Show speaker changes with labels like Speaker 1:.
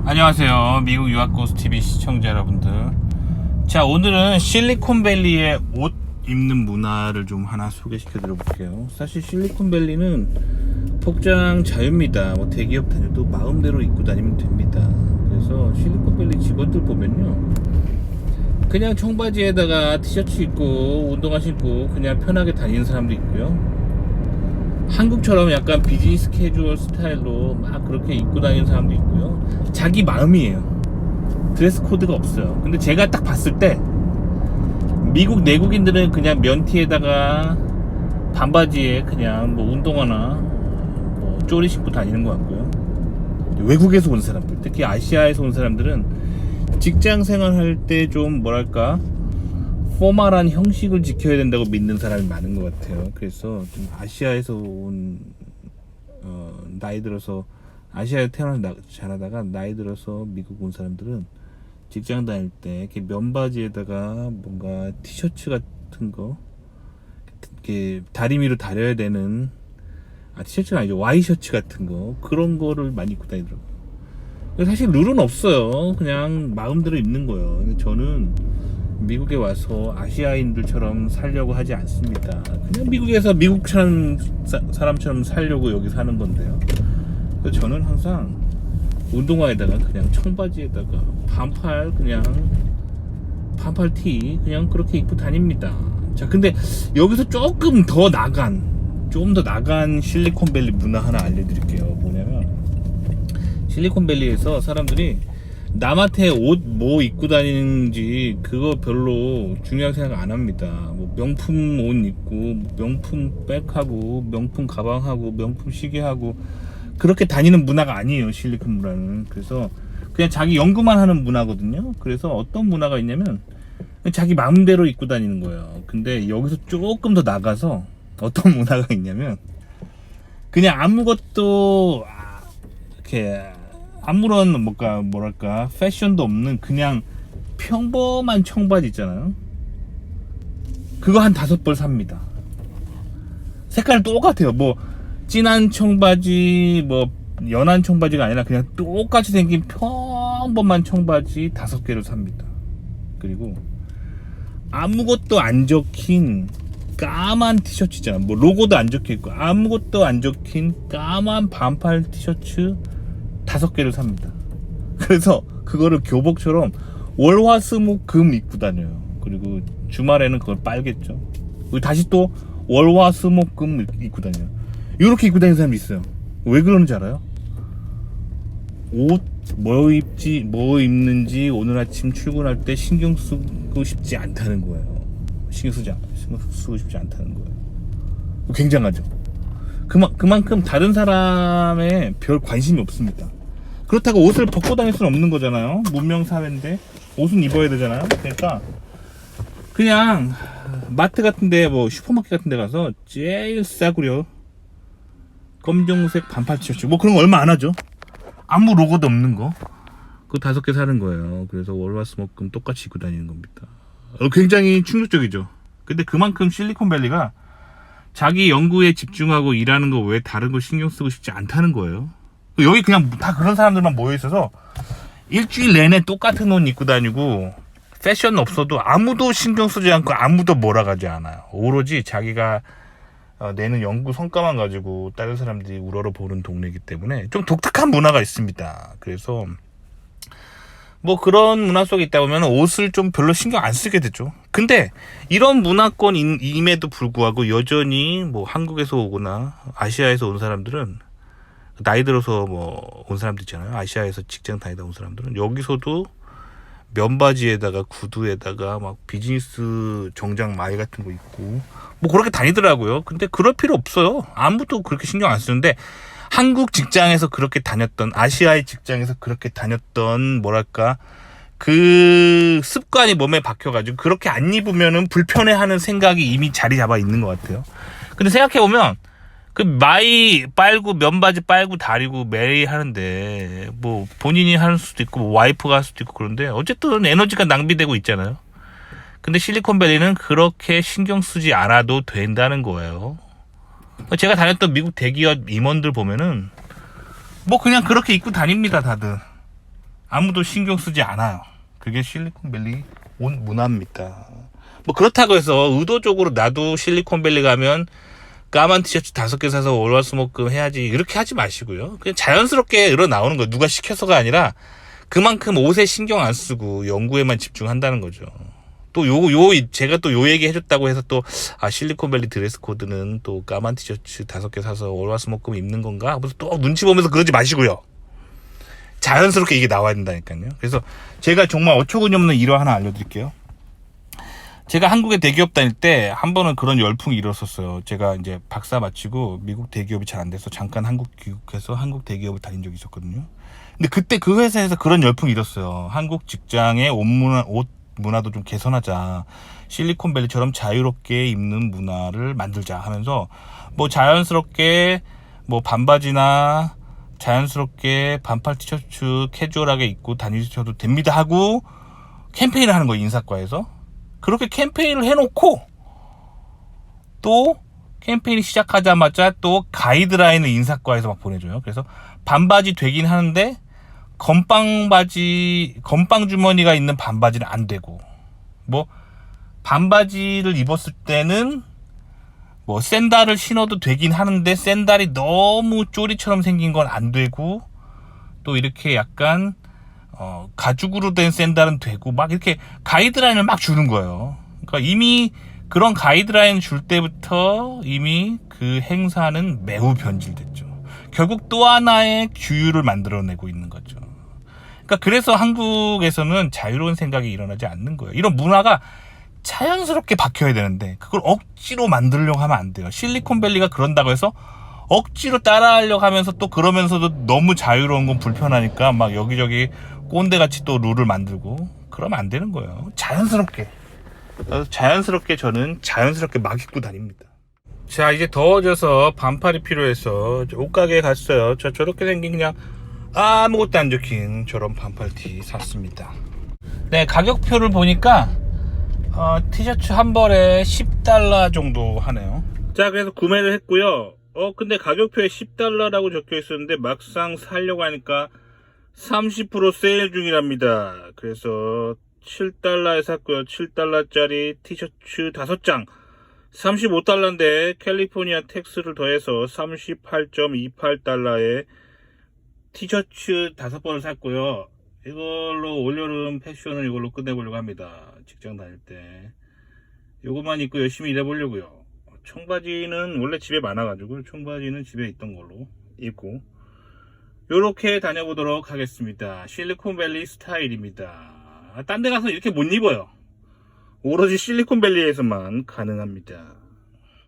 Speaker 1: 안녕하세요. 미국 유학고스TV 시청자 여러분들. 자, 오늘은 실리콘밸리의 옷 입는 문화를 좀 하나 소개시켜 드려볼게요. 사실 실리콘밸리는 복장 자유입니다. 뭐 대기업 다녀도 마음대로 입고 다니면 됩니다. 그래서 실리콘밸리 직원들 보면요, 그냥 청바지에다가 티셔츠 입고 운동화 신고 그냥 편하게 다니는 사람도 있고요, 한국처럼 약간 비즈니스 캐주얼 스타일로 막 그렇게 입고 다니는 사람도 있고요. 자기 마음이에요. 드레스 코드가 없어요. 근데 제가 딱 봤을 때 미국 내국인들은 그냥 면티에다가 반바지에 그냥 뭐 운동화나 뭐 쪼리 신고 다니는 것 같고요. 외국에서 온 사람들, 특히 아시아에서 온 사람들은 직장 생활할 때 좀 뭐랄까 포멀한 형식을 지켜야 된다고 믿는 사람이 많은 것 같아요. 그래서 좀 아시아에서 온 나이 들어서 아시아에 태어나서 자라다가 나이 들어서 미국 온 사람들은 직장 다닐 때 이렇게 면바지에다가 뭔가 티셔츠 같은 거 이렇게 다리미로 다려야 되는, 티셔츠가 아니죠, 와이셔츠 같은 거, 그런 거를 많이 입고 다니더라고요. 사실 룰은 없어요. 그냥 마음대로 입는 거예요. 근데 저는 미국에 와서 아시아인들처럼 살려고 하지 않습니다. 그냥 미국에서 미국처럼 사람처럼 살려고 여기 사는 건데요. 그래서 저는 항상 운동화에다가 그냥 청바지에다가 반팔 티 그냥 그렇게 입고 다닙니다. 자, 근데 여기서 조금 더 나간 실리콘밸리 문화 하나 알려드릴게요. 뭐냐면, 실리콘밸리에서 사람들이 남한테 옷 뭐 입고 다니는지 그거 별로 중요하게 생각 안 합니다. 뭐 명품 옷 입고 명품 백하고 명품 가방하고 명품 시계하고 그렇게 다니는 문화가 아니에요, 실리콘 문화는. 그래서 그냥 자기 연구만 하는 문화거든요. 그래서 어떤 문화가 있냐면 자기 마음대로 입고 다니는 거예요. 근데 여기서 조금 더 나가서 어떤 문화가 있냐면, 그냥 아무것도 이렇게 아무런 뭐랄까 패션도 없는 그냥 평범한 청바지 있잖아요. 그거 한 5벌 삽니다. 색깔 똑같아요. 뭐 진한 청바지, 뭐 연한 청바지가 아니라 그냥 똑같이 생긴 평범한 청바지 5개를 삽니다. 그리고 아무것도 안 적힌 까만 티셔츠 있잖아. 뭐 로고도 안 적혀있고 아무것도 안 적힌 까만 반팔 티셔츠 5개를 삽니다. 그래서 그거를 교복처럼 월화수목금 입고 다녀요. 그리고 주말에는 그걸 빨겠죠. 그리고 다시 또 월화수목금 입고 다녀요. 이렇게 입고 다니는 사람이 있어요. 왜 그러는지 알아요? 옷 뭐 입는지 오늘 아침 출근할 때 신경 쓰고 싶지 않다는 거예요. 신경 쓰고 싶지 않다는 거예요. 굉장하죠. 그만큼 다른 사람의 별 관심이 없습니다. 그렇다고 옷을 벗고 다닐 수는 없는 거잖아요. 문명사회인데 옷은 입어야 되잖아요. 그러니까 그냥 마트 같은데, 뭐 슈퍼마켓 같은데 가서 제일 싸구려 검정색 반팔 티셔츠, 뭐 그런 거 얼마 안 하죠. 아무 로고도 없는 거, 그거 5개 사는 거예요. 그래서 월화수목금 똑같이 입고 다니는 겁니다. 굉장히 충격적이죠. 근데 그만큼 실리콘밸리가 자기 연구에 집중하고 일하는 거 외에 다른 거 신경 쓰고 싶지 않다는 거예요. 여기 그냥 다 그런 사람들만 모여있어서 일주일 내내 똑같은 옷 입고 다니고 패션 없어도 아무도 신경 쓰지 않고 아무도 몰아가지 않아요. 오로지 자기가 내는 연구 성과만 가지고 다른 사람들이 우러러 보는 동네이기 때문에 좀 독특한 문화가 있습니다. 그래서 뭐 그런 문화 속에 있다 보면 옷을 좀 별로 신경 안 쓰게 되죠. 근데 이런 문화권임에도 불구하고 여전히 뭐 한국에서 오거나 아시아에서 온 사람들은, 나이 들어서 뭐 온 사람들 있잖아요. 아시아에서 직장 다니다 온 사람들은 여기서도 면바지에다가 구두에다가 막 비즈니스 정장 마이 같은 거 입고 뭐 그렇게 다니더라고요. 근데 그럴 필요 없어요. 아무도 그렇게 신경 안 쓰는데, 한국 직장에서 그렇게 다녔던, 아시아의 직장에서 그렇게 다녔던 뭐랄까 그 습관이 몸에 박혀가지고 그렇게 안 입으면은 불편해하는 생각이 이미 자리 잡아 있는 것 같아요. 근데 생각해보면 그 마이 빨고 면바지 빨고 다리고 매일 하는데 뭐 본인이 할 수도 있고 뭐 와이프가 할 수도 있고 그런데 어쨌든 에너지가 낭비되고 있잖아요. 근데 실리콘밸리는 그렇게 신경 쓰지 않아도 된다는 거예요. 제가 다녔던 미국 대기업 임원들 보면은 뭐 그냥 그렇게 입고 다닙니다, 다들. 아무도 신경 쓰지 않아요. 그게 실리콘밸리 온 문화입니다. 뭐 그렇다고 해서 의도적으로 나도 실리콘밸리 가면 까만 티셔츠 5개 사서 월화수목금 해야지 이렇게 하지 마시고요. 그냥 자연스럽게 일어나오는 거예요. 누가 시켜서가 아니라 그만큼 옷에 신경 안 쓰고 연구에만 집중한다는 거죠. 또 제가 또 요 얘기 해줬다고 해서 또, 실리콘밸리 드레스 코드는 또 까만 티셔츠 5개 사서 월화수목금 입는 건가? 하면서 또 눈치 보면서 그러지 마시고요. 자연스럽게 이게 나와야 된다니까요. 그래서 제가 정말 어처구니 없는 일화 하나 알려드릴게요. 제가 한국에 대기업 다닐 때 한 번은 그런 열풍이 일었었어요. 제가 이제 박사 마치고 미국 대기업이 잘 안 돼서 잠깐 한국 귀국해서 한국 대기업을 다닌 적이 있었거든요. 근데 그때 그 회사에서 그런 열풍이 일었어요. 한국 직장의 옷 문화도 좀 개선하자. 실리콘밸리처럼 자유롭게 입는 문화를 만들자 하면서 뭐 자연스럽게 뭐 반바지나 자연스럽게 반팔 티셔츠 캐주얼하게 입고 다니셔도 됩니다 하고 캠페인을 하는 거예요. 인사과에서. 그렇게 캠페인을 해놓고 또 캠페인이 시작하자마자 또 가이드라인을 인사과에서 막 보내줘요. 그래서 반바지 되긴 하는데 건빵 주머니가 있는 반바지는 안 되고, 뭐 반바지를 입었을 때는 뭐 샌들을 신어도 되긴 하는데 샌들이 너무 쪼리처럼 생긴 건 안 되고, 또 이렇게 약간 가죽으로 된 샌들은 되고, 막 이렇게 가이드라인을 막 주는 거예요. 그러니까 이미 그런 가이드라인 줄 때부터 이미 그 행사는 매우 변질됐죠. 결국 또 하나의 규율을 만들어내고 있는 거죠. 그러니까 그래서 한국에서는 자유로운 생각이 일어나지 않는 거예요. 이런 문화가 자연스럽게 박혀야 되는데 그걸 억지로 만들려고 하면 안 돼요. 실리콘밸리가 그런다고 해서 억지로 따라하려고 하면서 또 그러면서도 너무 자유로운 건 불편하니까 막 여기저기 꼰대같이 또 룰을 만들고 그러면 안 되는 거예요. 자연스럽게 저는 자연스럽게 막 입고 다닙니다. 자, 이제 더워져서 반팔이 필요해서 옷가게에 갔어요. 저렇게 생긴 그냥 아무것도 안 적힌 저런 반팔티 샀습니다. 네, 가격표를 보니까 티셔츠 한 벌에 $10 정도 하네요. 자, 그래서 구매를 했고요. 근데 가격표에 $10라고 적혀 있었는데 막상 사려고 하니까 30% 세일 중이랍니다. 그래서 $7에 샀고요. $7짜리 티셔츠 5장 35달러인데 캘리포니아 텍스를 더해서 38.28달러에 티셔츠 5벌을 샀고요. 이걸로 올여름 패션을 이걸로 끝내보려고 합니다. 직장 다닐 때 이것만 입고 열심히 일해보려고요. 청바지는 원래 집에 많아가지고 청바지는 집에 있던 걸로 입고 요렇게 다녀보도록 하겠습니다. 실리콘밸리 스타일입니다. 딴 데 가서 이렇게 못 입어요. 오로지 실리콘밸리에서만 가능합니다.